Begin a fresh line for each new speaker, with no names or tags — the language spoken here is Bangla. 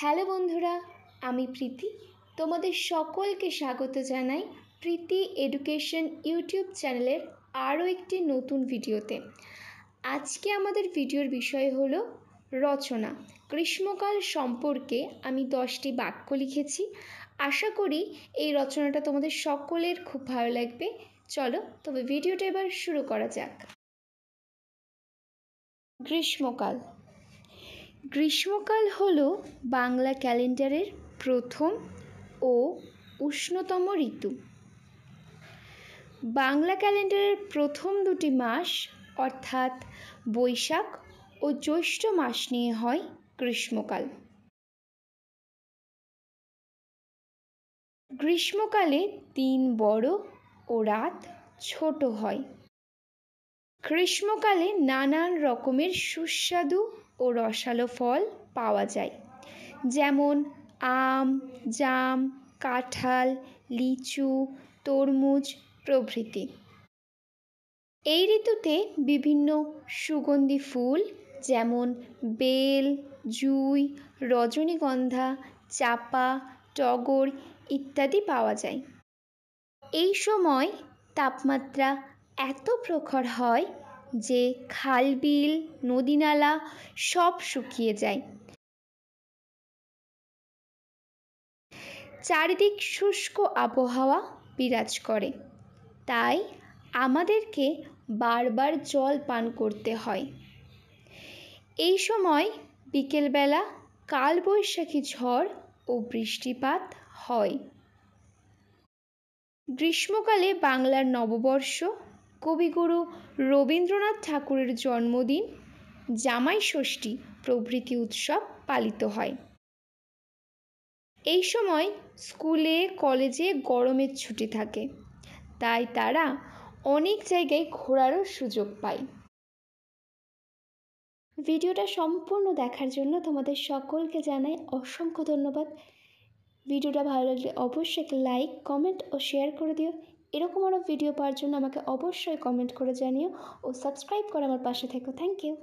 হ্যালো বন্ধুরা, আমি প্রীতি। তোমাদের সকলকে স্বাগত জানাই প্রীতি এডুকেশন ইউটিউব চ্যানেলের আরও একটি নতুন ভিডিওতে। আজকে আমাদের ভিডিওর বিষয় হলো রচনা। গ্রীষ্মকাল সম্পর্কে আমি 10টি বাক্য লিখেছি। আশা করি এই রচনাটা তোমাদের সকলের খুব ভালো লাগবে। চলো তবে ভিডিওটা এবার শুরু করা যাক। গ্রীষ্মকাল। গ্রীষ্মকাল হলো বাংলা ক্যালেন্ডারের প্রথম ও উষ্ণতম ঋতু। বাংলা ক্যালেন্ডারের প্রথম দুটি মাস অর্থাৎ বৈশাখ ও জ্যৈষ্ঠ মাস নিয়ে হয় গ্রীষ্মকাল। গ্রীষ্মকালে দিন বড় ও রাত ছোট হয়। গ্রীষ্মকালে নানান রকমের সুস্বাদু ও রসালো ফল পাওয়া যায়, যেমন আম, জাম, কাঁঠাল, লিচু, তরমুজ প্রভৃতি। এই ঋতুতে বিভিন্ন সুগন্ধি ফুল যেমন বেল, জুঁই, রজনীগন্ধা, চাঁপা, টগর ইত্যাদি পাওয়া যায়। এই সময় তাপমাত্রা এত প্রখর হয় যে খাল বিল নদী নালা সব শুকিয়ে যায়। চারিদিক শুষ্ক আবহাওয়া বিরাজ করে, তাই আমাদেরকে বারবার জল পান করতে হয়। এই সময় বিকেলবেলা কালবৈশাখী ঝড় ও বৃষ্টিপাত হয়। গ্রীষ্মকালে বাংলার নববর্ষ, কবিগুরু রবীন্দ্রনাথ ঠাকুরের জন্মদিন, জামাই ষষ্ঠী প্রভৃতি উৎসব পালিত হয়। এই সময় স্কুলে কলেজে গরমের ছুটি থাকে, তাই তারা অনেক জায়গায় ঘোরারও সুযোগ পায়। ভিডিওটা সম্পূর্ণ দেখার জন্য তোমাদের সকলকে জানাই অসংখ্য ধন্যবাদ। ভিডিওটা ভালো লাগলে অবশ্যই একটা লাইক, কমেন্ট ও শেয়ার করে দিও। এরকম আরও ভিডিও পাওয়ার জন্য আমাকে অবশ্যই কমেন্ট করে জানিও ও সাবস্ক্রাইব করে আমার পাশে থেকো। Thank you.